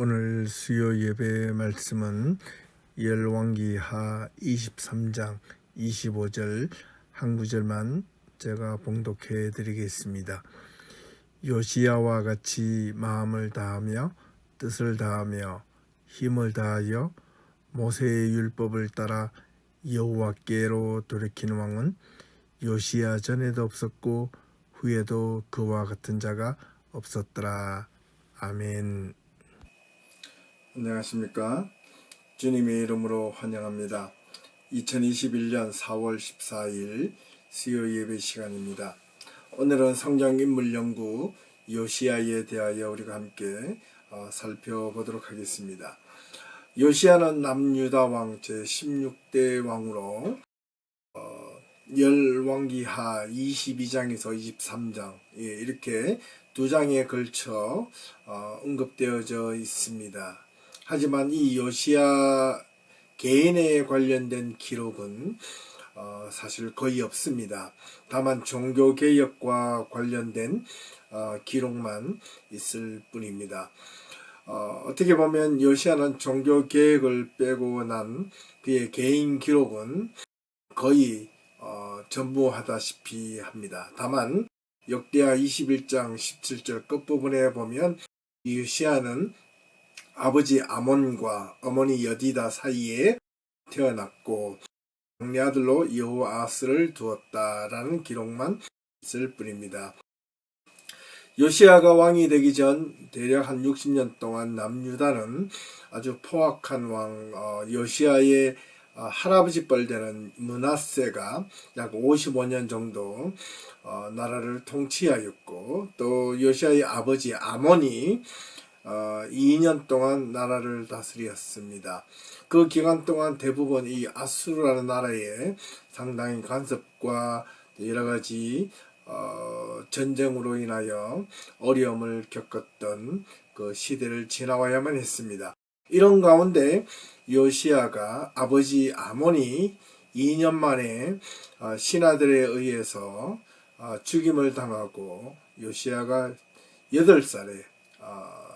오늘 수요 예배 말씀은 열왕기하 23장 25절 한 구절만 제가 봉독해 드리겠습니다. 요시야와 같이 마음을 다하며 뜻을 다하며 힘을 다하여 모세의 율법을 따라 여호와께로 돌이킨 왕은 요시야 전에도 없었고 후에도 그와 같은 자가 없었더라. 아멘. 안녕하십니까? 주님의 이름으로 환영합니다. 2021년 4월 14일 수요 예배 시간입니다. 오늘은 성경 인물 연구 요시야에 대하여 우리가 함께 살펴보도록 하겠습니다. 요시야는 남유다 왕 제16대 왕으로 열왕기하 22장에서 23장 이렇게 두 장에 걸쳐 언급되어져 있습니다. 하지만 이 요시야 개인에 관련된 기록은 사실 거의 없습니다. 다만 종교개혁과 관련된 기록만 있을 뿐입니다. 어떻게 보면 요시야는 종교개혁을 빼고 난 그의 개인 기록은 거의 전무하다시피 합니다. 다만 역대하 21장 17절 끝부분에 보면 요시야는 아버지 아몬과 어머니 여디다 사이에 태어났고 막내 아들로 여호아스를 두었다라는 기록만 있을 뿐입니다. 요시야가 왕이 되기 전 대략 한 60년 동안 남유다는 아주 포악한 왕 요시야의 할아버지 뻘 되는 므낫세가 약 55년 정도 나라를 통치하였고, 또 요시야의 아버지 아몬이 2년 동안 나라를 다스렸습니다. 그 기간 동안 대부분 이 아수르라는 나라에 상당히 간섭과 여러가지 전쟁으로 인하여 어려움을 겪었던 그 시대를 지나와야만 했습니다. 이런 가운데 요시야가 아버지 아몬이 2년 만에 신하들에 의해서 죽임을 당하고 요시야가 8살에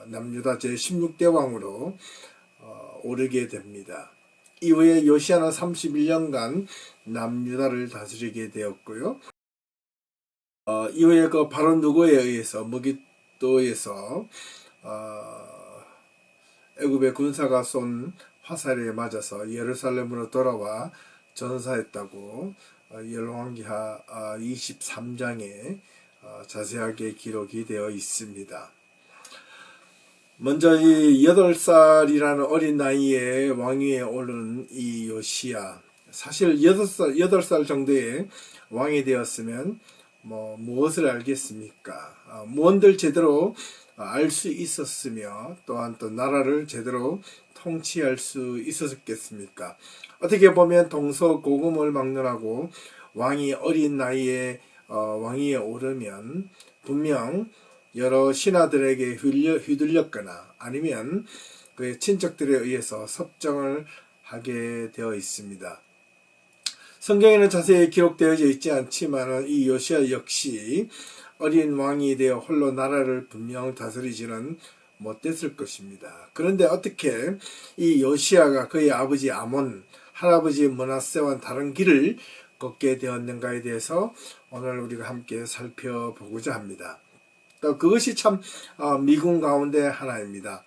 남유다 제16대 왕으로 오르게 됩니다. 이후에 요시야는 31년간 남유다를 다스리게 되었고요. 이후에 그 바로 누구에 의해서 무깃도에서 애굽의 군사가 쏜 화살에 맞아서 예루살렘으로 돌아와 전사했다고 열왕기하 23장에 자세하게 기록이 되어 있습니다. 먼저 이 8살이라는 어린 나이에 왕위에 오른 이 요시야, 사실 8살 정도에 왕이 되었으면 무엇을 알겠습니까? 무언들 제대로 알 수 있었으며 또한 또 나라를 제대로 통치할 수 있었겠습니까? 어떻게 보면 동서고금을 막론하고 왕이 어린 나이에 왕위에 오르면 분명 여러 신하들에게 휘둘렸거나 아니면 그의 친척들에 의해서 섭정을 하게 되어 있습니다. 성경에는 자세히 기록되어져 있지 않지만 이 요시야 역시 어린 왕이 되어 홀로 나라를 분명 다스리지는 못했을 것입니다. 그런데 어떻게 이 요시야가 그의 아버지 아몬, 할아버지 므낫세와는 다른 길을 걷게 되었는가에 대해서 오늘 우리가 함께 살펴보고자 합니다. 그것이 참 미군 가운데 하나입니다.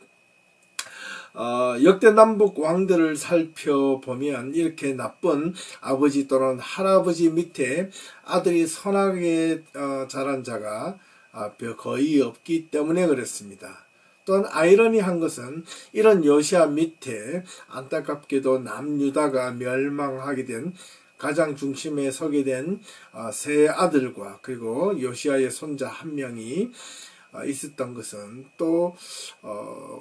역대 남북 왕들을 살펴보면 이렇게 나쁜 아버지 또는 할아버지 밑에 아들이 선하게 자란 자가 거의 없기 때문에 그렇습니다. 또한 아이러니한 것은 이런 요시야 밑에 안타깝게도 남유다가 멸망하게 된 가장 중심에 서게 된 세 아들과 그리고 요시야의 손자 한 명이 있었던 것은 또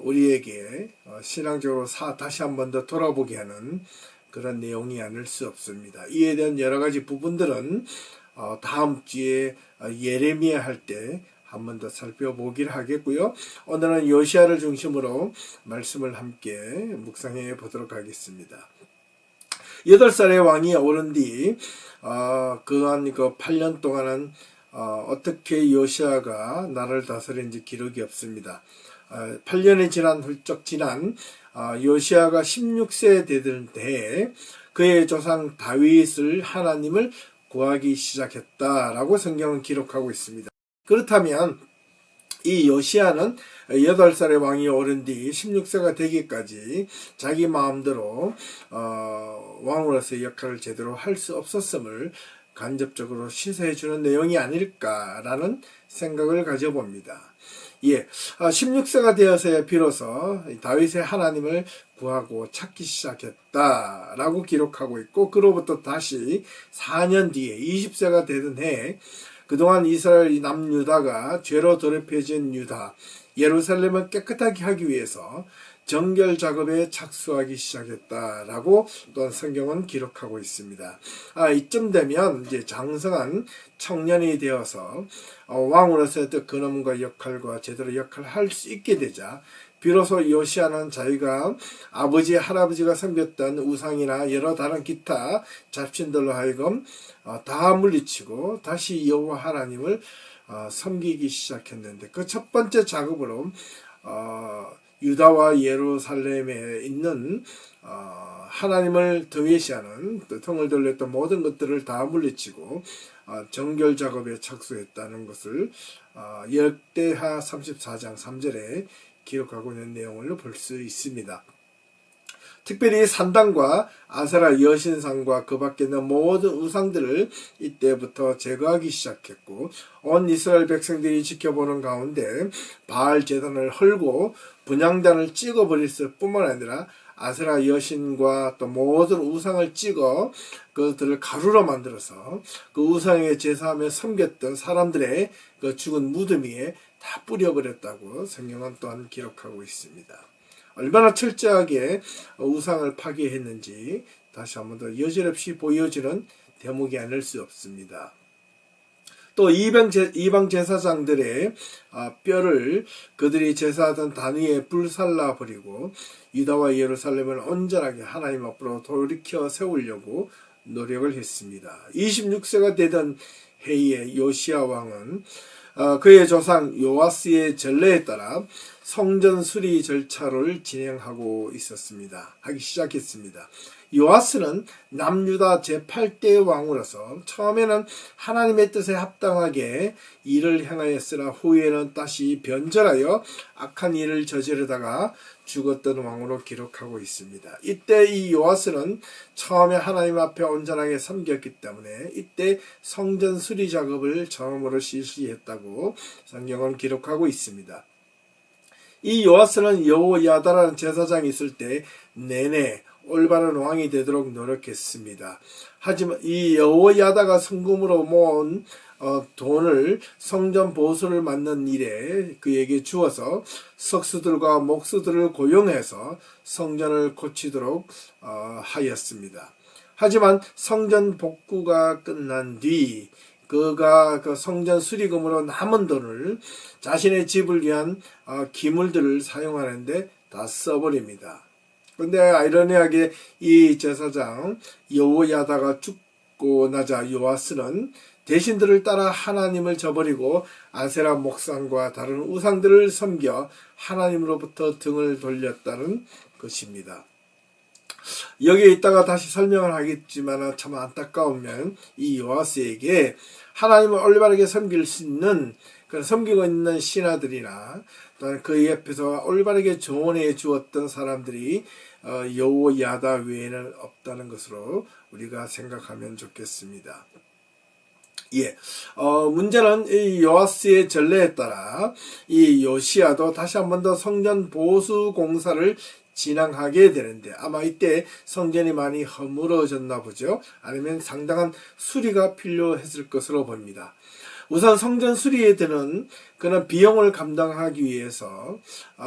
우리에게 신앙적으로 다시 한 번 더 돌아보게 하는 그런 내용이 아닐 수 없습니다. 이에 대한 여러 가지 부분들은 다음 주에 예레미야 할 때 한 번 더 살펴보기를 하겠고요. 오늘은 요시야를 중심으로 말씀을 함께 묵상해 보도록 하겠습니다. 8살의 왕이 오른 뒤 그한 8년 동안은 어떻게 요시야가 나라를 다스린지 기록이 없습니다. 8년이 훌쩍 지난 요시아가 16세 되던 때에 그의 조상 다윗을 하나님을 구하기 시작했다라고 성경은 기록하고 있습니다. 그렇다면 이 요시아는 8살의 왕이 오른 뒤 16세가 되기까지 자기 마음대로 왕으로서의 역할을 제대로 할 수 없었음을 간접적으로 시사해주는 내용이 아닐까라는 생각을 가져봅니다. 16세가 되어서야 비로소 다윗의 하나님을 구하고 찾기 시작했다라고 기록하고 있고, 그로부터 다시 4년 뒤에 20세가 되던 해 그동안 이스라엘 남유다가 죄로 더럽혀진 유다, 예루살렘을 깨끗하게 하기 위해서 정결 작업에 착수하기 시작했다라고 또한 성경은 기록하고 있습니다. 이쯤 되면 이제 장성한 청년이 되어서 왕으로서의 근엄과 역할과 제대로 역할을 할 수 있게 되자 비로소 요시아는 자기가 아버지, 할아버지가 섬겼던 우상이나 여러 다른 기타 잡신들로 하여금 다 물리치고 다시 여호와 하나님을 섬기기 시작했는데, 그 첫 번째 작업으로 유다와 예루살렘에 있는 하나님을 등외시하는 등을 돌렸던 모든 것들을 다 물리치고 정결 작업에 착수했다는 것을 역대하 34장 3절에 기록하고 있는 내용을 볼 수 있습니다. 특별히 산당과 아세라 여신상과 그 밖에 있는 모든 우상들을 이때부터 제거하기 시작했고, 온 이스라엘 백성들이 지켜보는 가운데 바알 제단을 헐고 분향단을 찍어버릴 뿐만 아니라 아세라 여신과 또 모든 우상을 찍어 그것들을 가루로 만들어서 그 우상에 제사하며 섬겼던 사람들의 그 죽은 무덤 위에 다 뿌려버렸다고 성경은 또한 기록하고 있습니다. 얼마나 철저하게 우상을 파괴했는지 다시 한번 더 여지없이 보여주는 대목이 아닐 수 없습니다. 또 이방 제사장들의 뼈를 그들이 제사하던 단 위에 불살라 버리고 유다와 예루살렘을 온전하게 하나님 앞으로 돌이켜 세우려고 노력을 했습니다. 26세가 되던 해에 요시아 왕은 그의 조상 요아스의 전례에 따라 성전 수리 절차를 진행하고 하기 시작했습니다. 요아스는 남유다 제8대 왕으로서 처음에는 하나님의 뜻에 합당하게 일을 행하였으나 후에는 다시 변절하여 악한 일을 저지르다가 죽었던 왕으로 기록하고 있습니다. 이때 이 요아스는 처음에 하나님 앞에 온전하게 섬겼기 때문에 이때 성전 수리 작업을 처음으로 실시했다고 성경은 기록하고 있습니다. 이 요아스는 여호야다라는 제사장이 있을 때 내내 올바른 왕이 되도록 노력했습니다. 하지만 이 여호야다가 성금으로 모은 돈을 성전 보수를 맡는 일에 그에게 주어서 석수들과 목수들을 고용해서 성전을 고치도록 하였습니다. 하지만 성전 복구가 끝난 뒤 그가 그 성전 수리금으로 남은 돈을 자신의 집을 위한 기물들을 사용하는데 다 써버립니다. 그런데 아이러니하게 이 제사장 여호야다가 죽고 나자 요아스는 대신들을 따라 하나님을 저버리고 아세라 목상과 다른 우상들을 섬겨 하나님으로부터 등을 돌렸다는 것입니다. 여기에 있다가 다시 설명을 하겠지만 참 안타까우면 이 요아스에게 하나님을 올바르게 섬길 수 있는 섬기고 있는 신하들이나 또는 그 옆에서 올바르게 조언해 주었던 사람들이 여호야다 외에는 없다는 것으로 우리가 생각하면 좋겠습니다. 문제는 이 요아스의 전례에 따라 이 요시아도 다시 한 번 더 성전 보수 공사를 진행하게 되는데 아마 이때 성전이 많이 허물어졌나 보죠. 아니면 상당한 수리가 필요했을 것으로 봅니다. 우선 성전 수리에 드는 그런 비용을 감당하기 위해서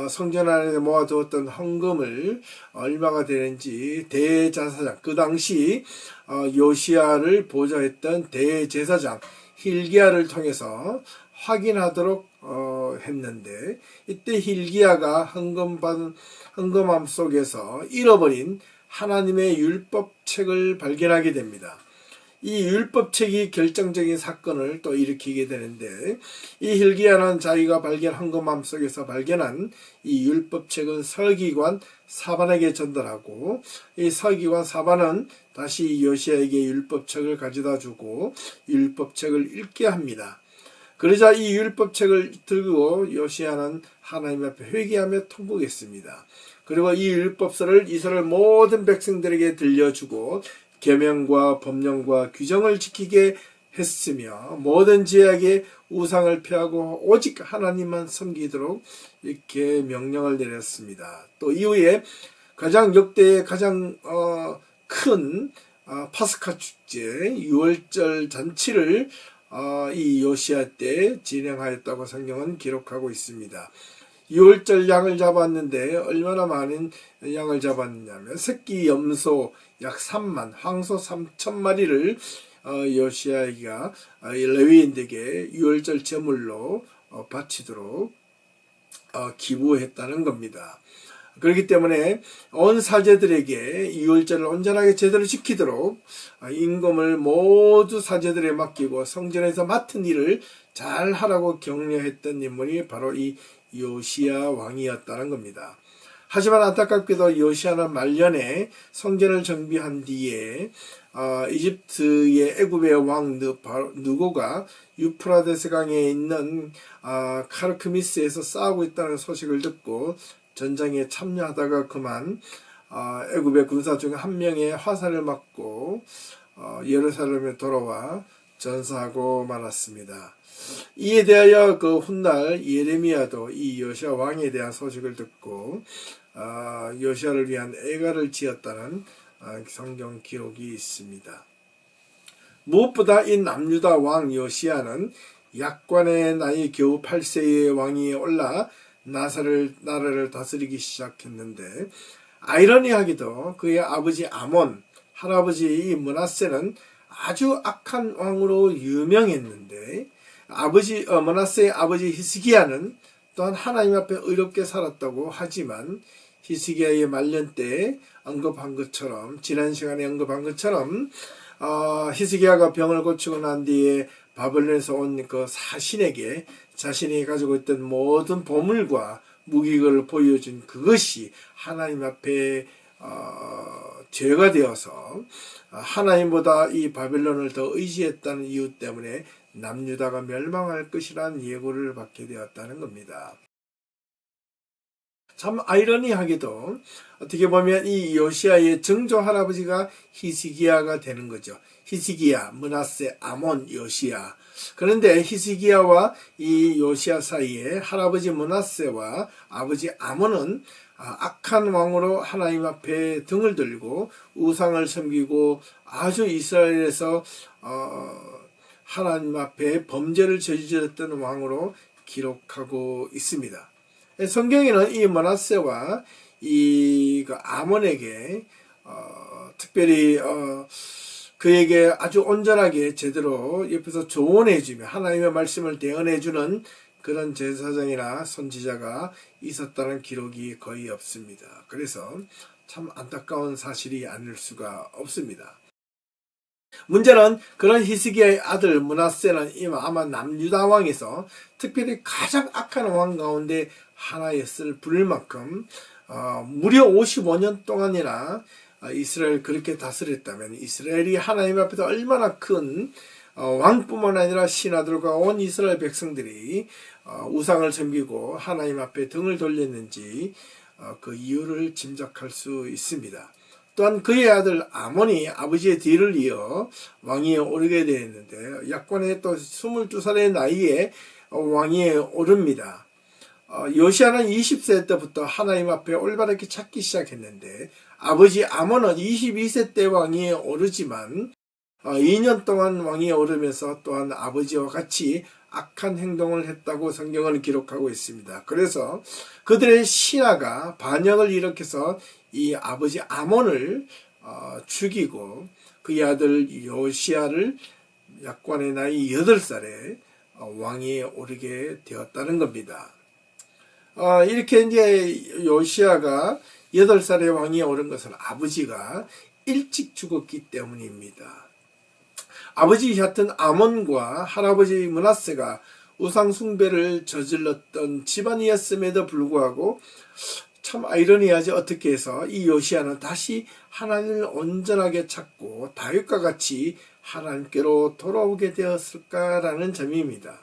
성전 안에 모아두었던 헌금을 얼마가 되는지 대제사장, 그 당시 요시아를 보좌했던 대제사장 hil기야를 통해서 확인하도록 했는데, 이때 hil기야가 헌금함 속에서 잃어버린 하나님의 율법책을 발견하게 됩니다. 이 율법책이 결정적인 사건을 또 일으키게 되는데, 이 hilki야는 자기가 발견한 것 마음속에서 발견한 이 율법책은 서기관 사반에게 전달하고, 이 서기관 사반은 다시 요시야에게 율법책을 가져다 주고 율법책을 읽게 합니다. 그러자 이 율법책을 들고 요시야는 하나님 앞에 회개하며 통곡했습니다. 그리고 이 율법서를 이스라엘 모든 백성들에게 들려주고 계명과 법령과 규정을 지키게 했으며 모든 지역에 우상을 피하고 오직 하나님만 섬기도록 이렇게 명령을 내렸습니다. 또 이후에 가장 역대의 가장 큰 파스카 축제 6월절 잔치를 이 요시야 때 진행하였다고 성경은 기록하고 있습니다. 6월절 양을 잡았는데 얼마나 많은 양을 잡았느냐면 새끼 염소 약 3만, 황소 3,000마리를 요시야가 레위인에게 6월절 제물로 바치도록 기부했다는 겁니다. 그렇기 때문에 온 사제들에게 6월절을 온전하게 제대로 지키도록 임금을 모두 사제들에 맡기고 성전에서 맡은 일을 잘 하라고 격려했던 인물이 바로 이 요시야 왕이었다는 겁니다. 하지만 안타깝게도 요시야는 말년에 성전을 정비한 뒤에 이집트의 애굽의 왕 느고가 유프라데스 강에 있는 카르크미스에서 싸우고 있다는 소식을 듣고 전장에 참여하다가 그만 애굽의 군사 중 한 명의 화살을 맞고 예루살렘에 돌아와 전사하고 말았습니다. 이에 대하여 그 훗날 예레미야도 이 요시야 왕에 대한 소식을 듣고 요시야를 위한 애가를 지었다는 성경 기록이 있습니다. 무엇보다 이 남유다 왕 요시야는 약관의 나이 겨우 8세의 왕위에 올라 나라를 다스리기 시작했는데, 아이러니하게도 그의 아버지 아몬, 할아버지 므낫세는 아주 악한 왕으로 유명했는데, 므낫세의 아버지 히스기야는 또한 하나님 앞에 의롭게 살았다고 하지만, 히스기야의 말년 때 언급한 것처럼, 지난 시간에 언급한 것처럼 히스기야가 병을 고치고 난 뒤에 바벨론에서 온 그 사신에게 자신이 가지고 있던 모든 보물과 무기를 보여준 그것이 하나님 앞에 죄가 되어서 하나님보다 이 바벨론을 더 의지했다는 이유 때문에 남유다가 멸망할 것이라는 예고를 받게 되었다는 겁니다. 참 아이러니하게도 어떻게 보면 이 요시야의 증조 할아버지가 히스기야가 되는 거죠. 히스기야, 므낫세, 아몬, 요시야. 그런데 히스기야와 이 요시야 사이에 할아버지 므낫세와 아버지 아몬은 악한 왕으로 하나님 앞에 등을 들고 우상을 섬기고 아주 이스라엘에서 하나님 앞에 범죄를 저질렀던 왕으로 기록하고 있습니다. 성경에는 이 므낫세와 이 아몬에게 특별히 그에게 아주 온전하게 제대로 옆에서 조언해주며 하나님의 말씀을 대언해주는 그런 제사장이나 선지자가 있었다는 기록이 거의 없습니다. 그래서 참 안타까운 사실이 아닐 수가 없습니다. 문제는 그런 히스기야의 아들 므낫세는 아마 남유다 왕에서 특별히 가장 악한 왕 가운데 하나였을 뿐일 만큼 무려 55년 동안이나 이스라엘 그렇게 다스렸다면 이스라엘이 하나님 앞에서 얼마나 큰 왕뿐만 아니라 신하들과 온 이스라엘 백성들이 우상을 섬기고 하나님 앞에 등을 돌렸는지 그 이유를 짐작할 수 있습니다. 또한 그의 아들 아몬이 아버지의 뒤를 이어 왕위에 오르게 되었는데 약관에 또 22살의 나이에 왕위에 오릅니다. 요시야는 20세 때부터 하나님 앞에 올바르게 찾기 시작했는데 아버지 아몬은 22세 때 왕위에 오르지만 2년 동안 왕위에 오르면서 또한 아버지와 같이 악한 행동을 했다고 성경은 기록하고 있습니다. 그래서 그들의 신하가 반역을 일으켜서 이 아버지 아몬을 죽이고 그의 아들 요시야를 약관의 나이 8살에 왕위에 오르게 되었다는 겁니다. 이렇게 이제 요시야가 8살에 왕위에 오른 것은 아버지가 일찍 죽었기 때문입니다. 아버지 얕은 아몬과 할아버지 므낫세가 우상 숭배를 저질렀던 집안이었음에도 불구하고 참 아이러니하지, 어떻게 해서 이 요시야는 다시 하나님을 온전하게 찾고 다윗과 같이 하나님께로 돌아오게 되었을까라는 점입니다.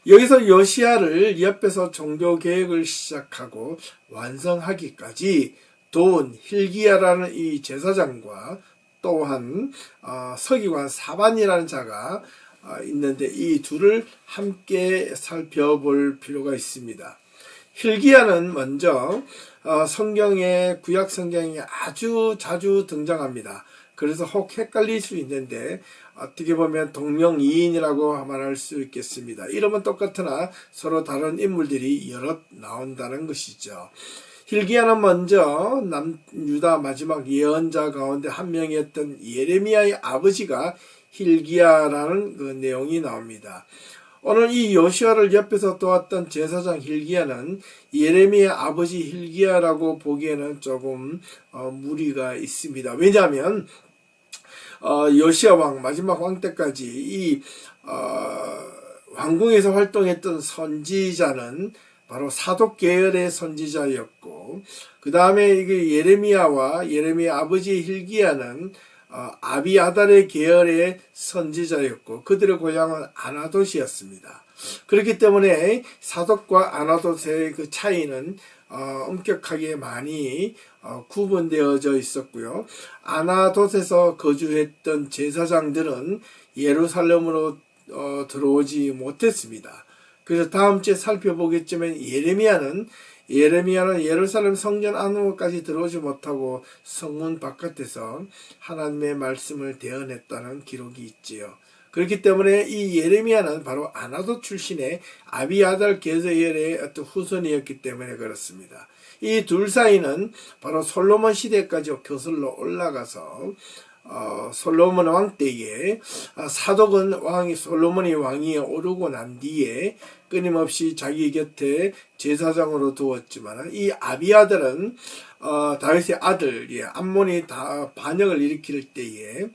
여기서 요시야를 옆에서 종교 계획을 시작하고 완성하기까지 도운 hil기야라는 이 제사장과 또한 서기관 사반이라는 자가 있는데, 이 둘을 함께 살펴볼 필요가 있습니다. hil기야는 먼저 성경에, 구약 성경에 아주 자주 등장합니다. 그래서 혹 헷갈릴 수 있는데 어떻게 보면 동명이인이라고 말할 수 있겠습니다. 이름은 똑같으나 서로 다른 인물들이 여럿 나온다는 것이죠. hil기야는 먼저 남유다 마지막 예언자 가운데 한 명이었던 예레미야의 아버지가 hil기야라는 그 내용이 나옵니다. 오늘 이 요시야를 옆에서 도왔던 제사장 hil기야는 예레미야 아버지 hil기야라고 보기에는 조금 무리가 있습니다. 왜냐하면 요시야 왕, 마지막 왕 때까지 이 왕궁에서 활동했던 선지자는 바로 사독 계열의 선지자였고, 그 다음에 이게 예레미야와 예레미야 아버지 hil기야는 아비아달의 계열의 선지자였고, 그들의 고향은 아나돗이었습니다. 그렇기 때문에 사독과 아나돗의 그 차이는 엄격하게 많이 구분되어져 있었고요. 아나돗에서 거주했던 제사장들은 예루살렘으로 들어오지 못했습니다. 그래서 다음 주에 살펴보겠지만 예레미야는 예루살렘 성전 안으로까지 들어오지 못하고 성문 바깥에서 하나님의 말씀을 대언했다는 기록이 있지요. 그렇기 때문에 이 예레미야는 바로 아나돗 출신의 아비아달 계열의 어떤 후손이었기 때문에 그렇습니다. 이 둘 사이는 바로 솔로몬 시대까지 거슬러 올라가서 솔로몬 왕 때에 사독은 솔로몬이 왕위에 오르고 난 뒤에 끊임없이 자기 곁에 제사장으로 두었지만, 이 아비아들은 다윗의 아들 암몬이 다 반역을 일으킬 때에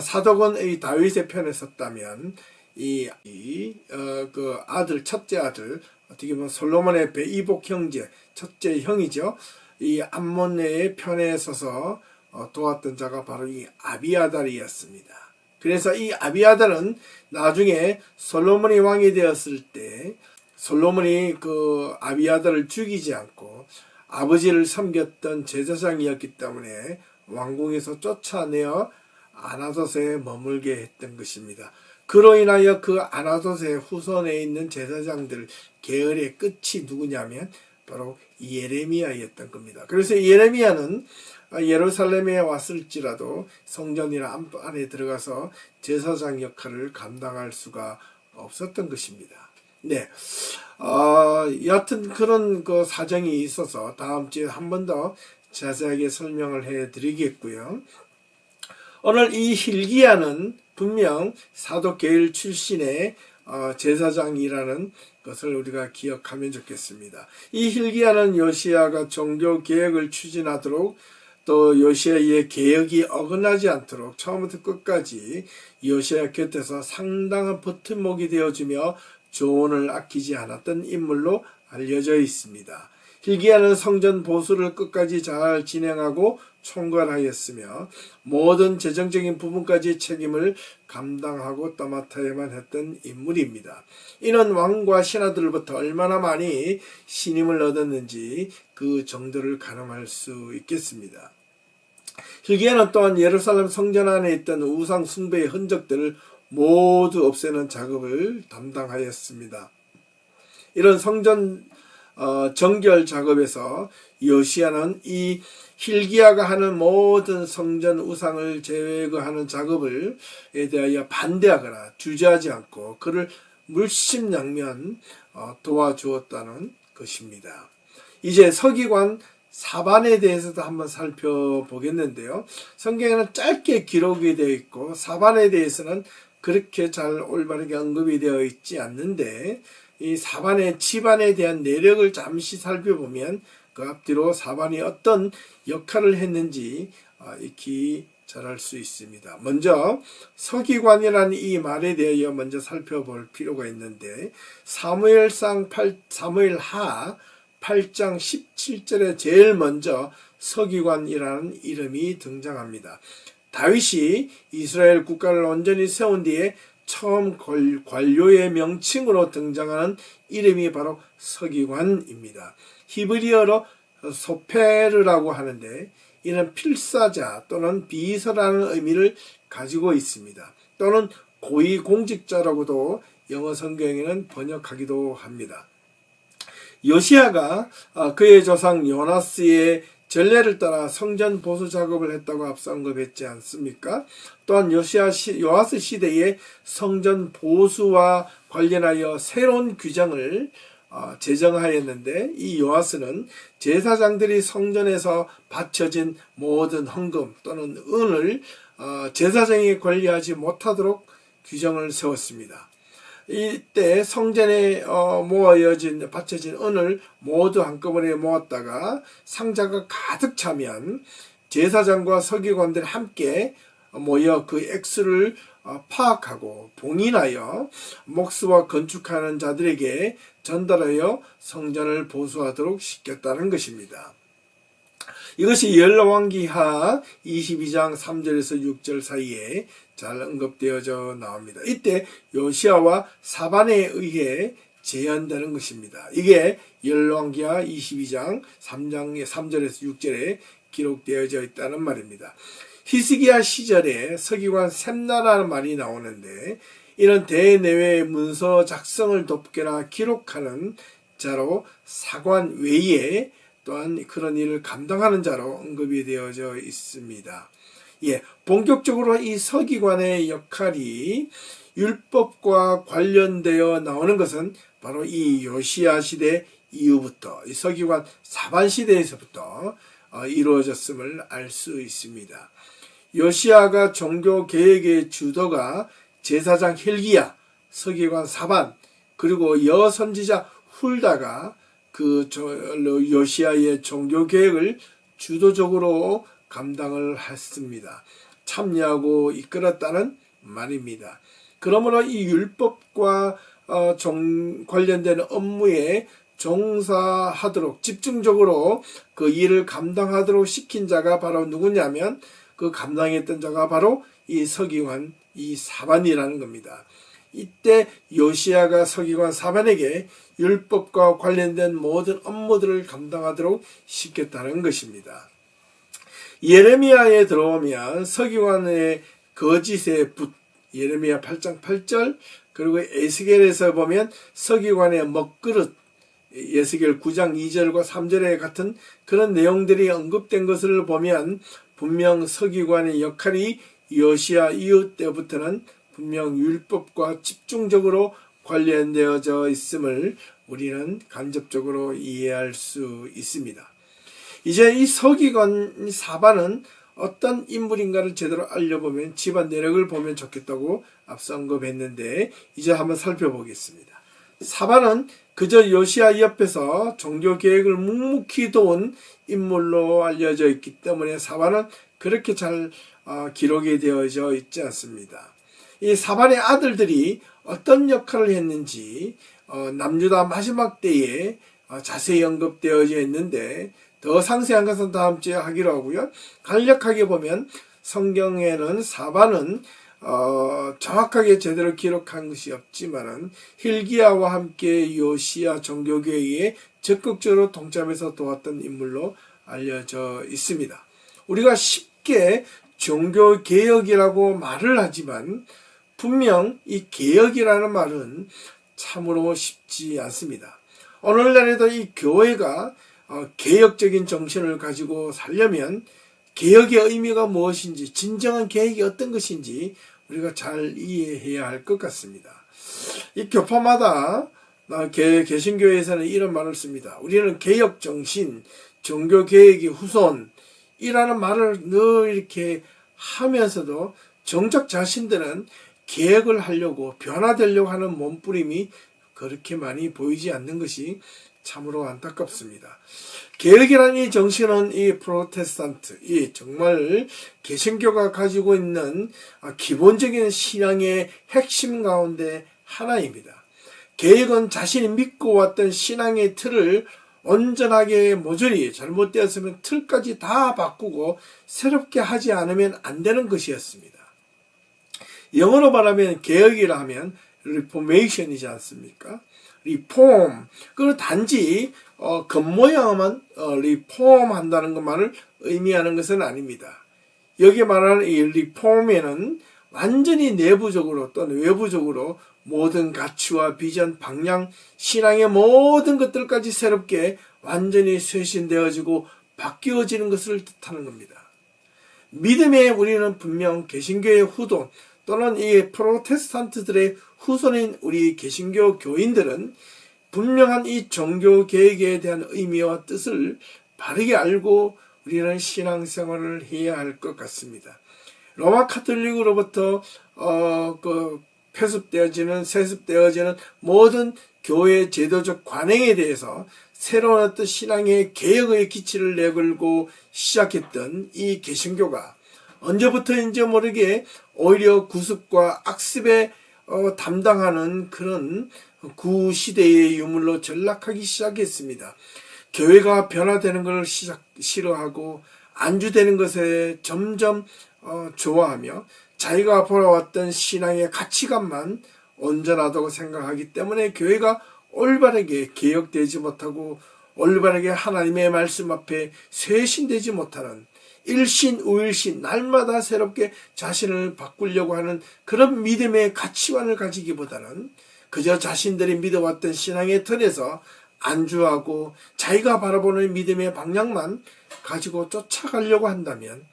사독은 이 다윗의 편에 섰다면 그 아들, 첫째 아들, 어떻게 보면 솔로몬의 이복 형제, 첫째 형이죠. 이 암몬의 편에 서서 도왔던 자가 바로 이 아비아달이었습니다. 그래서 이 아비아달은 나중에 솔로몬이 왕이 되었을 때 솔로몬이 그 아비아달을 죽이지 않고 아버지를 섬겼던 제사장이었기 때문에 왕궁에서 쫓아내어 아나돗에 머물게 했던 것입니다. 그로 인하여 그 아나돗의 후손에 있는 제사장들 계열의 끝이 누구냐면 바로 예레미야였던 겁니다. 그래서 예레미야는 예루살렘에 왔을지라도 성전이나 안에 들어가서 제사장 역할을 감당할 수가 없었던 것입니다. 네, 여하튼 그런 그 사정이 있어서 다음 주에 한 번 더 자세하게 설명을 해드리겠고요. 오늘 이 hil기야는 분명 사독 계열 출신의 제사장이라는 것을 우리가 기억하면 좋겠습니다. 이 hil기야는 요시야가 종교 개혁을 추진하도록, 또 요시야의 개혁이 어긋나지 않도록 처음부터 끝까지 요시야 곁에서 상당한 버팀목이 되어주며 조언을 아끼지 않았던 인물로 알려져 있습니다. hil기야는 성전 보수를 끝까지 잘 진행하고 총괄하였으며 모든 재정적인 부분까지 책임을 감당하고 떠맡아야만 했던 인물입니다. 이는 왕과 신하들로부터 얼마나 많이 신임을 얻었는지 그 정도를 가늠할 수 있겠습니다. hil기야는 또한 예루살렘 성전 안에 있던 우상 숭배의 흔적들을 모두 없애는 작업을 담당하였습니다. 이런 성전 정결 작업에서 요시야는 이 hil기야가 하는 모든 성전 우상을 제거하는 작업에 대하여 반대하거나 주저하지 않고 그를 물심양면 도와주었다는 것입니다. 이제 서기관 사반에 대해서도 한번 살펴보겠는데요. 성경에는 짧게 기록이 되어 있고 사반에 대해서는 그렇게 잘 올바르게 언급이 되어 있지 않는데, 이 사반의 집안에 대한 내력을 잠시 살펴보면 그 앞뒤로 사반이 어떤 역할을 했는지 익히 잘 알 수 있습니다. 먼저 서기관이라는 이 말에 대하여 먼저 살펴볼 필요가 있는데 사무엘하 8장 17절에 제일 먼저 서기관이라는 이름이 등장합니다. 다윗이 이스라엘 국가를 온전히 세운 뒤에 처음 관료의 명칭으로 등장하는 이름이 바로 서기관입니다. 히브리어로 소페르라고 하는데 이는 필사자 또는 비서라는 의미를 가지고 있습니다. 또는 고위공직자라고도 영어 성경에는 번역하기도 합니다. 요시야가 그의 조상 요나스의 전례를 따라 성전 보수 작업을 했다고 앞서 언급했지 않습니까? 또한 요아스 시대에 성전 보수와 관련하여 새로운 규정을 제정하였는데 이 요아스는 제사장들이 성전에서 바쳐진 모든 헌금 또는 은을 제사장이 관리하지 못하도록 규정을 세웠습니다. 이때 성전에 바쳐진 은을 모두 한꺼번에 모았다가 상자가 가득 차면 제사장과 서기관들이 함께 모여 그 액수를 파악하고 봉인하여 목수와 건축하는 자들에게 전달하여 성전을 보수하도록 시켰다는 것입니다. 이것이 열왕기하 22장 3절에서 6절 사이에 잘 언급되어져 나옵니다. 이때 요시야와 사반에 의해 재현되는 것입니다. 이게 열왕기하 22장 3절에서 6절에 기록되어져 있다는 말입니다. 히스기야 시절에 서기관 셈나라는 말이 나오는데 이런 대내외 문서 작성을 돕거나 기록하는 자로 사관 외에 또한 그런 일을 감당하는 자로 언급이 되어져 있습니다. 본격적으로 이 서기관의 역할이 율법과 관련되어 나오는 것은 바로 이 요시야 시대 이후부터 이 서기관 사반 시대에서부터 이루어졌음을 알 수 있습니다. 요시야가 종교 개혁의 주도가 제사장 힐기야, 서기관 사반, 그리고 여선지자 훌다가 그 요시야의 종교 개혁을 주도적으로 감당을 했습니다. 참여하고 이끌었다는 말입니다. 그러므로 이 율법과 관련된 업무에 종사하도록 집중적으로 그 일을 감당하도록 시킨 자가 바로 누구냐면 그 감당했던 자가 바로 이 서기관 이 사반이라는 겁니다. 이때 요시야가 서기관 사반에게 율법과 관련된 모든 업무들을 감당하도록 시켰다는 것입니다. 예레미야에 들어오면 서기관의 거짓의 붓, 예레미야 8장 8절, 그리고 에스겔에서 보면 서기관의 먹그릇, 에스겔 9장 2절과 3절에 같은 그런 내용들이 언급된 것을 보면 분명 서기관의 역할이 요시야 이후 때부터는 분명 율법과 집중적으로 관련되어져 있음을 우리는 간접적으로 이해할 수 있습니다. 이제 이 서기관 사반은 어떤 인물인가를 제대로 알려보면 집안 내력을 보면 좋겠다고 앞서 언급했는데 이제 한번 살펴보겠습니다. 사반은 그저 요시야 옆에서 종교개혁을 묵묵히 도운 인물로 알려져 있기 때문에 사반은 그렇게 잘 기록이 되어져 있지 않습니다. 이 사반의 아들들이 어떤 역할을 했는지 남유다 마지막 때에 자세히 언급되어져 있는데 더 상세한 것은 다음 주에 하기로 하고요. 간략하게 보면 성경에는 사반은 정확하게 제대로 기록한 것이 없지만은 힐기야와 함께 요시야 종교개혁에 적극적으로 동참해서 도왔던 인물로 알려져 있습니다. 우리가 쉽게 종교개혁이라고 말을 하지만 분명 이 개혁이라는 말은 참으로 쉽지 않습니다. 오늘날에도 이 교회가 개혁적인 정신을 가지고 살려면 개혁의 의미가 무엇인지, 진정한 개혁이 어떤 것인지 우리가 잘 이해해야 할 것 같습니다. 이 교파마다 개신교회에서는 이런 말을 씁니다. 우리는 개혁 정신, 종교 개혁의 후손이라는 말을 늘 이렇게 하면서도 정작 자신들은 개혁을 하려고 변화되려고 하는 몸부림이 그렇게 많이 보이지 않는 것이 참으로 안타깝습니다. 개혁이라는 이 정신은 이 프로테스탄트, 이 정말 개신교가 가지고 있는 기본적인 신앙의 핵심 가운데 하나입니다. 개혁은 자신이 믿고 왔던 신앙의 틀을 온전하게 모조리 잘못되었으면 틀까지 다 바꾸고 새롭게 하지 않으면 안 되는 것이었습니다. 영어로 말하면 개혁이라 하면 리포메이션이지 않습니까? 리폼, 그 단지 겉모양만 리폼한다는 것만을 의미하는 것은 아닙니다. 여기에 말하는 이 리폼에는 완전히 내부적으로 또는 외부적으로 모든 가치와 비전, 방향, 신앙의 모든 것들까지 새롭게 완전히 쇄신되어지고 바뀌어지는 것을 뜻하는 겁니다. 믿음에 우리는 분명 개신교의 후손 또는 이 프로테스탄트들의 후손인 우리 개신교 교인들은 분명한 이 종교 개혁에 대한 의미와 뜻을 바르게 알고 우리는 신앙생활을 해야 할 것 같습니다. 로마 카톨릭으로부터 세습되어지는 모든 교회 제도적 관행에 대해서 새로운 어떤 신앙의 개혁의 기치를 내걸고 시작했던 이 개신교가 언제부터인지 모르게 오히려 구습과 악습에 담당하는 그런 구시대의 유물로 전락하기 시작했습니다. 교회가 변화되는 것을 싫어하고 안주되는 것에 점점 좋아하며 자기가 보아왔던 신앙의 가치관만 온전하다고 생각하기 때문에 교회가 올바르게 개혁되지 못하고 올바르게 하나님의 말씀 앞에 쇄신되지 못하는 일신우일신 날마다 새롭게 자신을 바꾸려고 하는 그런 믿음의 가치관을 가지기보다는 그저 자신들이 믿어왔던 신앙의 틀에서 안주하고 자기가 바라보는 믿음의 방향만 가지고 쫓아가려고 한다면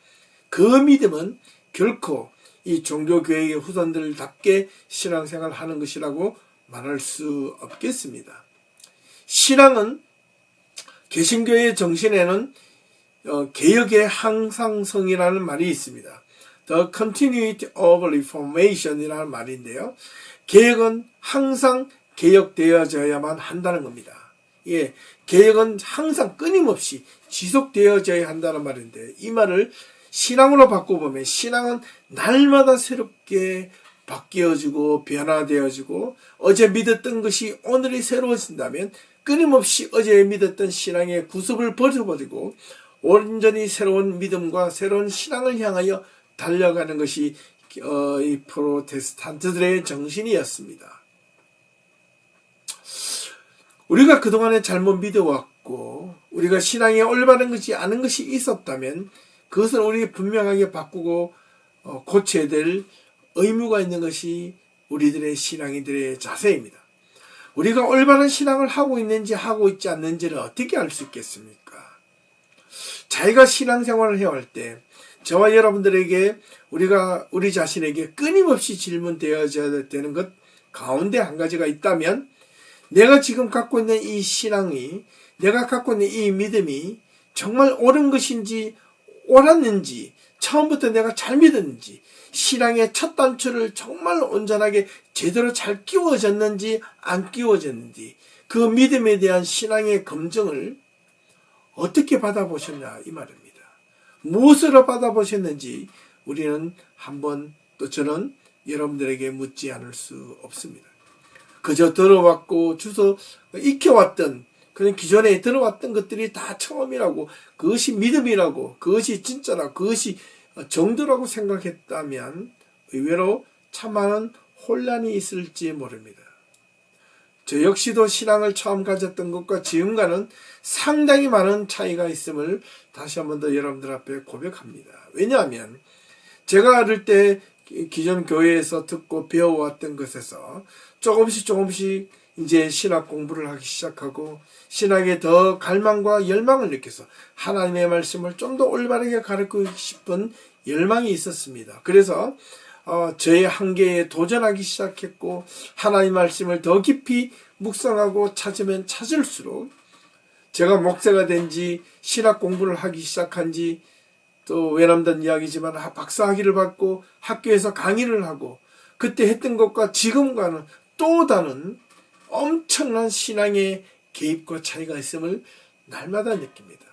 그 믿음은 결코 이 종교교회의 후손들답게 신앙생활을 하는 것이라고 말할 수 없겠습니다. 신앙은 개신교의 정신에는 개혁의 항상성이라는 말이 있습니다. The continuity of reformation 이라는 말인데요. 개혁은 항상 개혁되어져야만 한다는 겁니다. 예, 개혁은 항상 끊임없이 지속되어져야 한다는 말인데 이 말을 신앙으로 바꿔보면 신앙은 날마다 새롭게 바뀌어지고 변화되어지고 어제 믿었던 것이 오늘이 새로워진다면 끊임없이 어제 믿었던 신앙의 구습을 버려버리고 온전히 새로운 믿음과 새로운 신앙을 향하여 달려가는 것이 이 프로테스탄트들의 정신이었습니다. 우리가 그동안에 잘못 믿어왔고 우리가 신앙에 올바른 것이 아는 것이 있었다면 그것을 우리 분명하게 바꾸고 고쳐야 될 의무가 있는 것이 우리들의 신앙인들의 자세입니다. 우리가 올바른 신앙을 하고 있는지 하고 있지 않는지를 어떻게 알 수 있겠습니까? 자기가 신앙생활을 해올 때 저와 여러분들에게 우리 자신에게 끊임없이 질문되어져야 되는 것 가운데 한 가지가 있다면 내가 지금 갖고 있는 이 신앙이 내가 갖고 있는 이 믿음이 정말 옳은 것인지 옳았는지 처음부터 내가 잘 믿었는지 신앙의 첫 단추를 정말 온전하게 제대로 잘 끼워졌는지 안 끼워졌는지 그 믿음에 대한 신앙의 검증을 어떻게 받아보셨냐 이 말입니다. 무엇으로 받아보셨는지 우리는 한번 또 저는 여러분들에게 묻지 않을 수 없습니다. 그저 들어왔고 주소 익혀왔던 그냥 기존에 들어왔던 것들이 다 처음이라고 그것이 믿음이라고 그것이 진짜라고 그것이 정도라고 생각했다면 의외로 참 많은 혼란이 있을지 모릅니다. 저 역시도 신앙을 처음 가졌던 것과 지금과는 상당히 많은 차이가 있음을 다시 한 번 더 여러분들 앞에 고백합니다. 왜냐하면 제가 어릴 때 기존 교회에서 듣고 배워왔던 것에서 조금씩 이제 신학 공부를 하기 시작하고 신학에 더 갈망과 열망을 느껴서 하나님의 말씀을 좀 더 올바르게 가르치고 싶은 열망이 있었습니다. 그래서 저의 한계에 도전하기 시작했고 하나님 말씀을 더 깊이 묵상하고 찾으면 찾을수록 제가 목사가 된 지 신학 공부를 하기 시작한 지 또 외람된 이야기지만 박사학위를 받고 학교에서 강의를 하고 그때 했던 것과 지금과는 또 다른 엄청난 신앙의 개입과 차이가 있음을 날마다 느낍니다.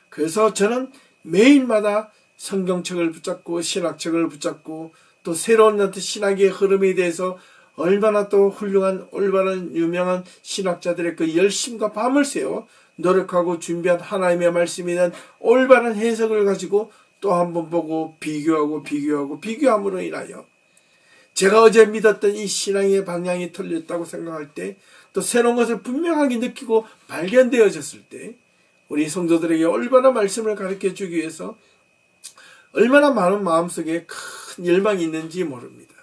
그래서 저는 매일마다 성경책을 붙잡고 신학책을 붙잡고 또 새로운 어떤 신학의 흐름에 대해서 얼마나 또 훌륭한 올바른 유명한 신학자들의 그 열심과 밤을 새워 노력하고 준비한 하나님의 말씀에 대한 올바른 해석을 가지고 또 한 번 보고 비교함으로 인하여 제가 어제 믿었던 이 신앙의 방향이 틀렸다고 생각할 때 또 새로운 것을 분명하게 느끼고 발견되어졌을 때 우리 성도들에게 올바른 말씀을 가르쳐 주기 위해서 얼마나 많은 마음속에 큰 열망이 있는지 모릅니다.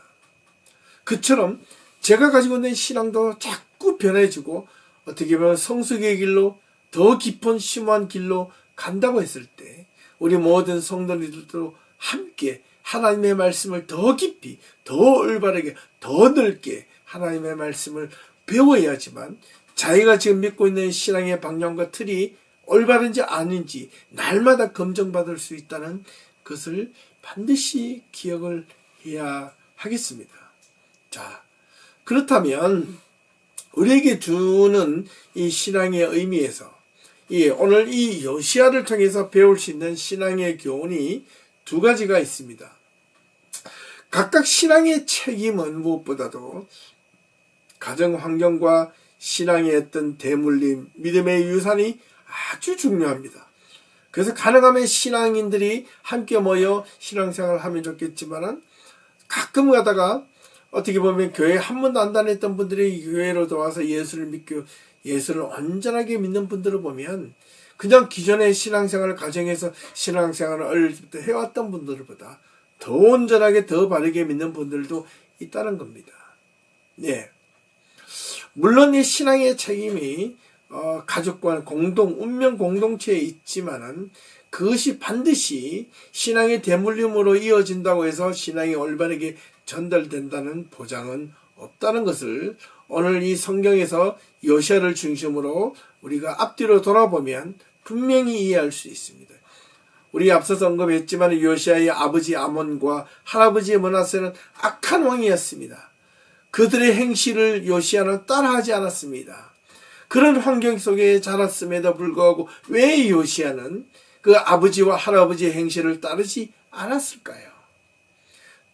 그처럼 제가 가지고 있는 신앙도 자꾸 변해지고 어떻게 보면 성숙의 길로 더 깊은 심오한 길로 간다고 했을 때 우리 모든 성도들도 함께 하나님의 말씀을 더 깊이 더 올바르게 더 넓게 하나님의 말씀을 배워야지만 자기가 지금 믿고 있는 신앙의 방향과 틀이 올바른지 아닌지 날마다 검증받을 수 있다는 것을 반드시 기억을 해야 하겠습니다. 자, 그렇다면 우리에게 주는 이 신앙의 의미에서 오늘 이 요시야를 통해서 배울 수 있는 신앙의 교훈이 두 가지가 있습니다. 각각 신앙의 책임은 무엇보다도 가정 환경과 신앙의 어떤 대물림, 믿음의 유산이 아주 중요합니다. 그래서 가능하면 신앙인들이 함께 모여 신앙생활을 하면 좋겠지만은 가끔 가다가 어떻게 보면 교회 한 번도 안 다녔던 분들이 교회로 들어와서 예수를 믿고 예수를 온전하게 믿는 분들을 보면 그냥 기존의 신앙생활을 가정에서 신앙생활을 어릴 때부터 해왔던 분들보다 더 온전하게 더 바르게 믿는 분들도 있다는 겁니다. 네. 물론 이 신앙의 책임이 가족과 운명 공동체에 있지만은 그것이 반드시 신앙의 대물림으로 이어진다고 해서 신앙이 올바르게 전달된다는 보장은 없다는 것을 오늘 이 성경에서 요시야를 중심으로 우리가 앞뒤로 돌아보면 분명히 이해할 수 있습니다. 우리 앞서서 언급했지만 요시야의 아버지 아몬과 할아버지 므낫세는 악한 왕이었습니다. 그들의 행실을 요시야는 따라하지 않았습니다. 그런 환경 속에 자랐음에도 불구하고 왜 요시야는 그 아버지와 할아버지의 행실을 따르지 않았을까요?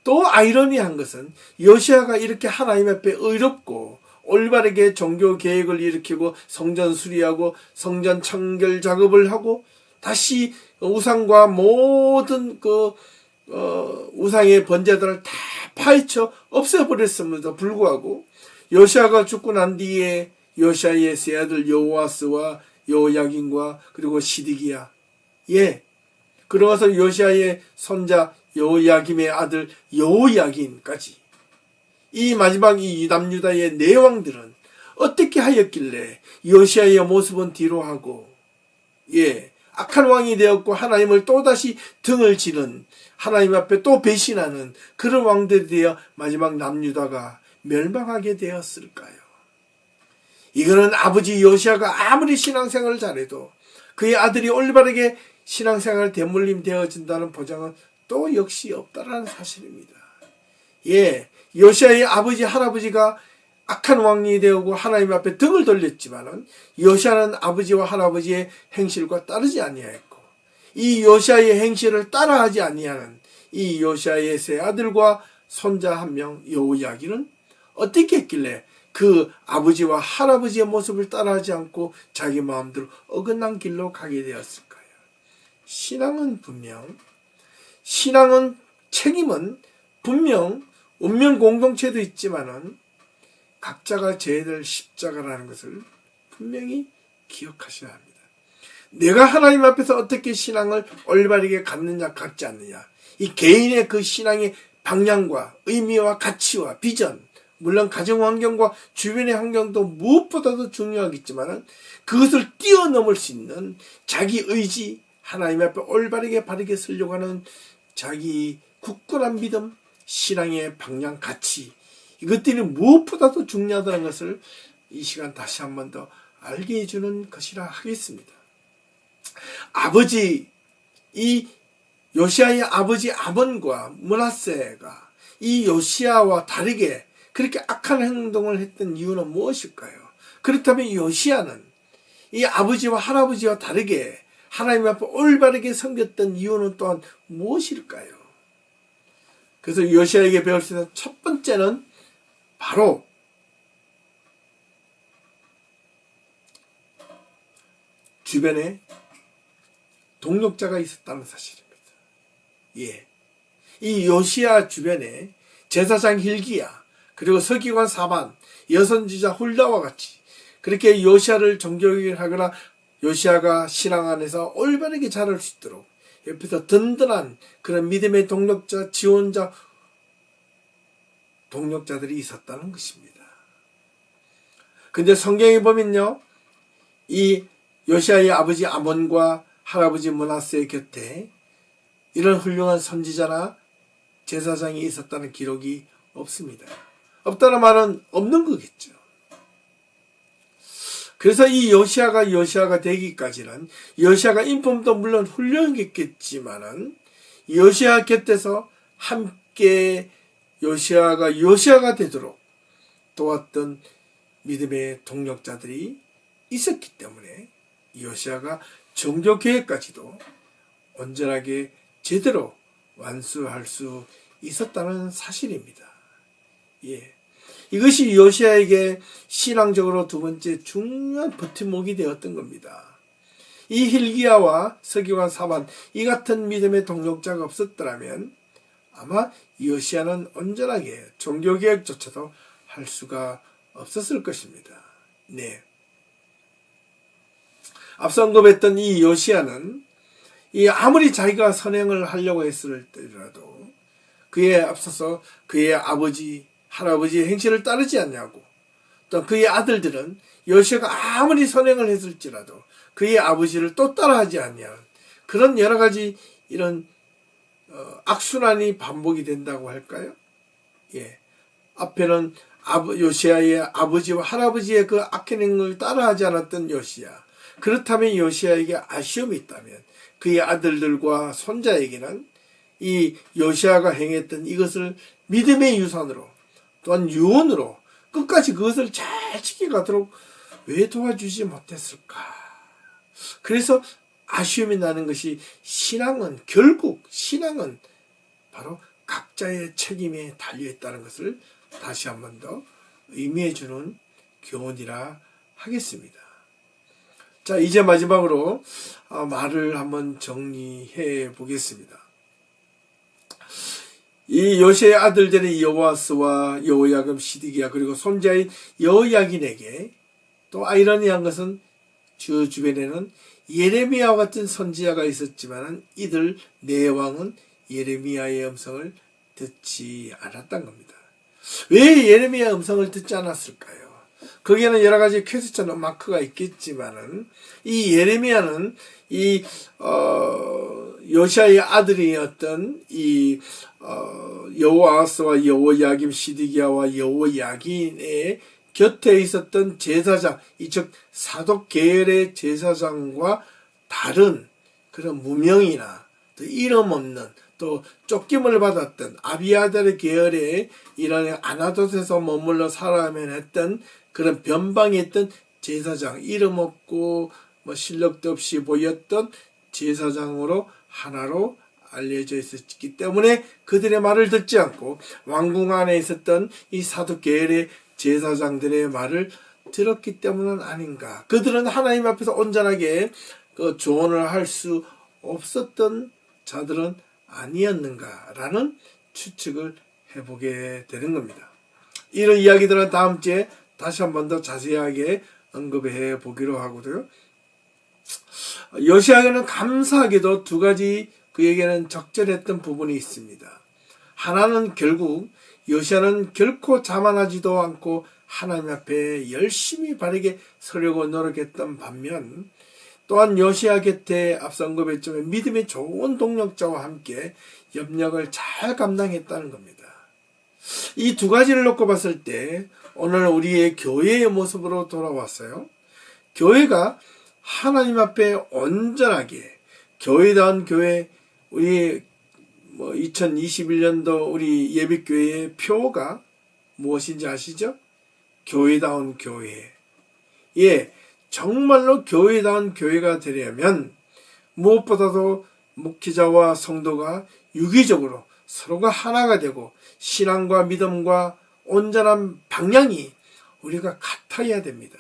또 아이러니한 것은 요시야가 이렇게 하나님 앞에 의롭고 올바르게 종교 계획을 일으키고 성전 수리하고 성전 청결 작업을 하고 다시 우상과 모든 우상의 번제들을 다 파헤쳐 없애버렸음에도 불구하고 요시야가 죽고 난 뒤에 요시야의 세 아들 여호아스와 여호야긴과 그리고 시드기야 그러면서 요시야의 손자 여호야김의 아들 여호야긴까지 이 마지막 이 남유다의 네 왕들은 어떻게 하였길래 요시야의 모습은 뒤로 하고 악한 왕이 되었고 하나님을 또다시 등을 지는 하나님 앞에 또 배신하는 그런 왕들이 되어 마지막 남유다가 멸망하게 되었을까요? 이거는 아버지 요시야가 아무리 신앙생활을 잘해도 그의 아들이 올바르게 신앙생활 대물림 되어진다는 보장은 또 역시 없다라는 사실입니다. 요시야의 아버지 할아버지가 악한 왕이 되고 하나님 앞에 등을 돌렸지만은 요시야는 아버지와 할아버지의 행실과 따르지 아니하였고 이 요시야의 행실을 따라하지 아니하는 이 요시야의 세 아들과 손자 한 명 여호야긴은 어떻게 했길래 그 아버지와 할아버지의 모습을 따라하지 않고 자기 마음대로 어긋난 길로 가게 되었을까요? 신앙은 책임은 분명 운명 공동체도 있지만은 각자가 져야 될 십자가라는 것을 분명히 기억하셔야 합니다. 내가 하나님 앞에서 어떻게 신앙을 올바르게 갖느냐 갖지 않느냐 이 개인의 그 신앙의 방향과 의미와 가치와 비전 물론 가정 환경과 주변의 환경도 무엇보다도 중요하겠지만 그것을 뛰어넘을 수 있는 자기 의지 하나님 앞에 올바르게 바르게 서려고 하는 자기 굳건한 믿음 신앙의 방향 가치 이것들이 무엇보다도 중요하다는 것을 이 시간 다시 한 번 더 알게 해주는 것이라 하겠습니다. 이 요시야의 아버지 아몬과 므낫세가 이 요시야와 다르게 그렇게 악한 행동을 했던 이유는 무엇일까요? 그렇다면 요시야는 이 아버지와 할아버지와 다르게 하나님 앞에 올바르게 섬겼던 이유는 또한 무엇일까요? 그래서 요시야에게 배울 수 있는 첫 번째는 바로 주변에 동력자가 있었다는 사실입니다. 예. 이 요시야 주변에 제사장 hil기야, 그리고 서기관 사반, 여선지자 훌다와 같이 그렇게 요시야를 정교하거나 요시야가 신앙 안에서 올바르게 자랄 수 있도록 옆에서 든든한 그런 믿음의 동력자, 지원자, 동력자들이 있었다는 것입니다. 근데 성경에 보면요, 이 요시야의 아버지 아몬과 할아버지 므낫세의 곁에 이런 훌륭한 선지자나 제사장이 있었다는 기록이 없습니다. 없다는 말은 없는 거겠죠. 그래서 이 요시야가 되기까지는 요시야가 인품도 물론 훌륭했겠지만은 요시야 곁에서 함께 요시야가 되도록 도왔던 믿음의 동력자들이 있었기 때문에 요시야가 종교계획까지도 온전하게 제대로 완수할 수 있었다는 사실입니다. 예. 이것이 요시야에게 신앙적으로 두 번째 중요한 버팀목이 되었던 겁니다. 이 hil기야와 서기관 사반, 이 같은 믿음의 동력자가 없었더라면 아마 요시야는 온전하게 종교개혁조차도 할 수가 없었을 것입니다. 네. 앞서 언급했던 이 요시야는 아무리 자기가 선행을 하려고 했을 때라도 그에 앞서서 그의 아버지, 할아버지의 행실을 따르지 않냐고, 또 그의 아들들은 요시야가 아무리 선행을 했을지라도 그의 아버지를 또 따라하지 않냐, 그런 여러 가지 이런 악순환이 반복이 된다고 할까요? 예. 앞에는 요시야의 아버지와 할아버지의 그 악한 행을 따라하지 않았던 요시야. 그렇다면 요시야에게 아쉬움이 있다면 그의 아들들과 손자에게는 이 요시야가 행했던 이것을 믿음의 유산으로, 또한 유언으로 끝까지 그것을 잘 지켜가도록 왜 도와주지 못했을까? 그래서 아쉬움이 나는 것이, 결국 신앙은 바로 각자의 책임에 달려있다는 것을 다시 한 번 더 의미해주는 교훈이라 하겠습니다. 자, 이제 마지막으로 말을 한번 정리해 보겠습니다. 이 요시야의 아들들의 여호아스와 여호야김, 시드기야, 그리고 손자인 여호야긴에게 또 아이러니한 것은 주 주변에는 예레미야와 같은 선지자가 있었지만 이들 네 왕은 예레미야의 음성을 듣지 않았던 겁니다. 왜 예레미야의 음성을 듣지 않았을까요? 거기에는 여러 가지 퀘스천 마크가 있겠지만은 이 예레미야는 요시야의 아들이었던 여호아스와 여호야김, 시드기야와 여호야긴의 곁에 있었던 제사장, 즉 사독 계열의 제사장과 다른 그런 무명이나 또 이름 없는, 또 쫓김을 받았던 아비아달의 계열의 이런 아나돗에서 머물러 살아야만 했던 그런 변방에 있던 제사장, 이름 없고 실력도 없이 보였던 제사장으로 하나로 알려져 있었기 때문에 그들의 말을 듣지 않고 왕궁 안에 있었던 이 사독 계열의 제사장들의 말을 들었기 때문은 아닌가. 그들은 하나님 앞에서 온전하게 그 조언을 할 수 없었던 자들은 아니었는가라는 추측을 해보게 되는 겁니다. 이런 이야기들은 다음 주에 다시 한 번 더 자세하게 언급해 보기로 하고요. 요시야에게는 감사하게도 두 가지 그에게는 적절했던 부분이 있습니다. 하나는 결국 요시야는 결코 자만하지도 않고 하나님 앞에 열심히 바르게 서려고 노력했던 반면, 또한 요시야 곁에 앞서 언급했지만 믿음의 좋은 동력자와 함께 염력을 잘 감당했다는 겁니다. 이 두 가지를 놓고 봤을 때 오늘 우리의 교회의 모습으로 돌아왔어요. 교회가 하나님 앞에 온전하게, 교회다운 교회, 우리 2021년도 우리 예비교회의 표가 무엇인지 아시죠? 교회다운 교회. 예, 정말로 교회다운 교회가 되려면 무엇보다도 목회자와 성도가 유기적으로 서로가 하나가 되고 신앙과 믿음과 온전한 방향이 우리가 같아야 됩니다.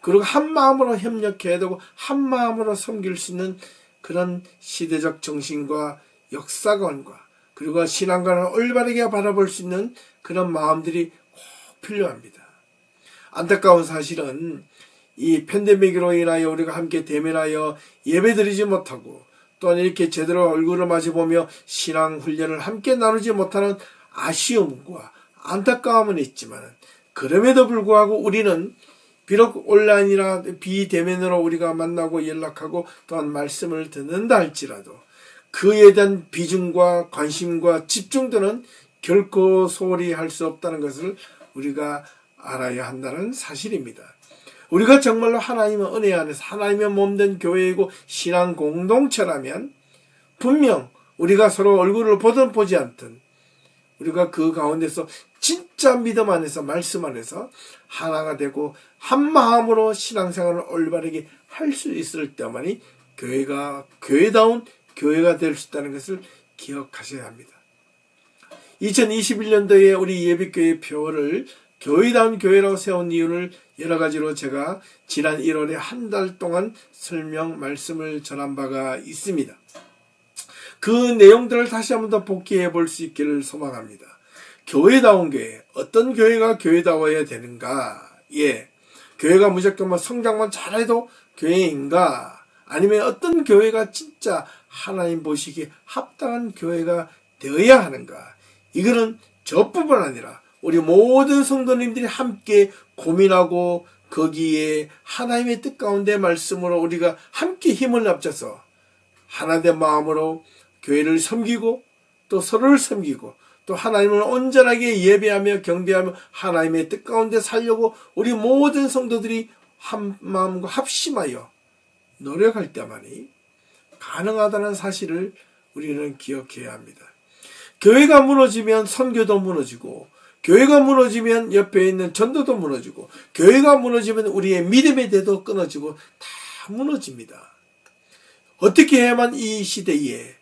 그리고 한 마음으로 협력해야 되고 한 마음으로 섬길 수 있는 그런 시대적 정신과 역사관과 그리고 신앙관을 올바르게 바라볼 수 있는 그런 마음들이 꼭 필요합니다. 안타까운 사실은 이 팬데믹으로 인하여 우리가 함께 대면하여 예배드리지 못하고 또한 이렇게 제대로 얼굴을 마주보며 신앙 훈련을 함께 나누지 못하는 아쉬움과 안타까움은 있지만 그럼에도 불구하고 우리는 비록 온라인이나 비대면으로 우리가 만나고 연락하고 또한 말씀을 듣는다 할지라도 그에 대한 비중과 관심과 집중도는 결코 소홀히 할 수 없다는 것을 우리가 알아야 한다는 사실입니다. 우리가 정말로 하나님의 은혜 안에서 하나님의 몸된 교회이고 신앙 공동체라면 분명 우리가 서로 얼굴을 보든 보지 않든 우리가 그 가운데서 진짜 믿음 안에서 말씀 안에서 하나가 되고 한 마음으로 신앙생활을 올바르게 할 수 있을 때만이 교회가 교회다운 교회가 될 수 있다는 것을 기억하셔야 합니다. 2021년도에 우리 예비교회 표를 교회다운 교회라고 세운 이유를 여러 가지로 제가 지난 1월에 한 달 동안 설명 말씀을 전한 바가 있습니다. 그 내용들을 다시 한번 더 복기해 볼 수 있기를 소망합니다. 교회다운 교회, 어떤 교회가 교회다워야 되는가? 예, 교회가 무조건 성장만 잘해도 교회인가? 아니면 어떤 교회가 진짜 하나님 보시기에 합당한 교회가 되어야 하는가? 이거는 저뿐만 아니라 우리 모든 성도님들이 함께 고민하고 거기에 하나님의 뜻 가운데 말씀으로 우리가 함께 힘을 합쳐서 하나된 마음으로 교회를 섬기고 또 서로를 섬기고 또 하나님을 온전하게 예배하며 경배하며 하나님의 뜻 가운데 살려고 우리 모든 성도들이 한 마음과 합심하여 노력할 때만이 가능하다는 사실을 우리는 기억해야 합니다. 교회가 무너지면 선교도 무너지고 교회가 무너지면 옆에 있는 전도도 무너지고 교회가 무너지면 우리의 믿음의 대도 끊어지고 다 무너집니다. 어떻게 해야만 이 시대에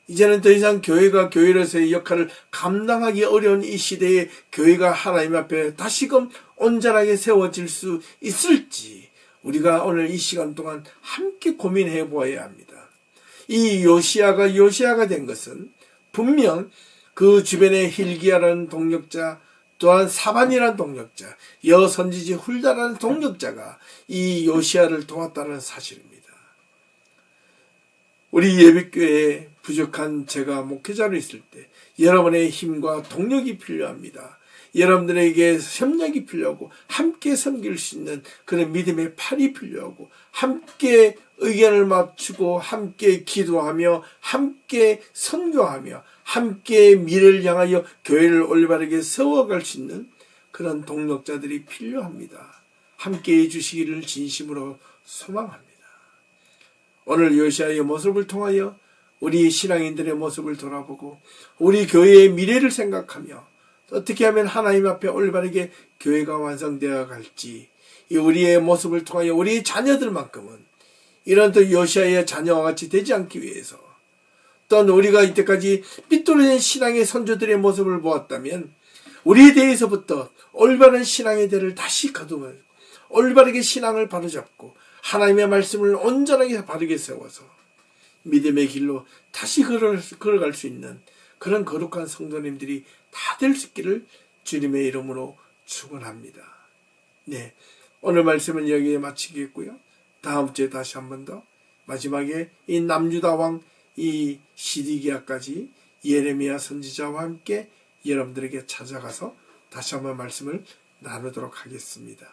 이제는 더 이상 교회가 교회로서의 역할을 감당하기 어려운 이 시대에 교회가 하나님 앞에 다시금 온전하게 세워질 수 있을지 우리가 오늘 이 시간 동안 함께 고민해 보아야 합니다. 이 요시아가 된 것은 분명 그 주변에 hil기야라는 동력자 또한 사반이라는 동력자 여선지지 훌다라는 동력자가 이 요시아를 도왔다는 사실입니다. 우리 예비교회에 부족한 제가 목회자로 있을 때 여러분의 힘과 동력이 필요합니다. 여러분들에게 협력이 필요하고 함께 섬길 수 있는 그런 믿음의 팔이 필요하고 함께 의견을 맞추고 함께 기도하며 함께 선교하며 함께 미래를 향하여 교회를 올바르게 세워갈 수 있는 그런 동력자들이 필요합니다. 함께해 주시기를 진심으로 소망합니다. 오늘 요시아의 모습을 통하여 우리 신앙인들의 모습을 돌아보고 우리 교회의 미래를 생각하며 어떻게 하면 하나님 앞에 올바르게 교회가 완성되어 갈지 이 우리의 모습을 통하여 우리 자녀들만큼은 이런 또 요시아의 자녀와 같이 되지 않기 위해서 또한 우리가 이때까지 삐뚤어진 신앙의 선조들의 모습을 보았다면 우리에 대해서부터 올바른 신앙의 대를 다시 거두어 올바르게 신앙을 바로잡고 하나님의 말씀을 온전하게 바르게 세워서 믿음의 길로 다시 걸어갈 수 있는 그런 거룩한 성도님들이 다 될 수 있기를 주님의 이름으로 축원합니다. 네, 오늘 말씀은 여기에 마치겠고요. 다음 주에 다시 한 번 더 마지막에 이 남유다 왕 이 시디기야까지 예레미야 선지자와 함께 여러분들에게 찾아가서 다시 한번 말씀을 나누도록 하겠습니다.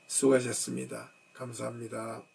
수고하셨습니다. 감사합니다.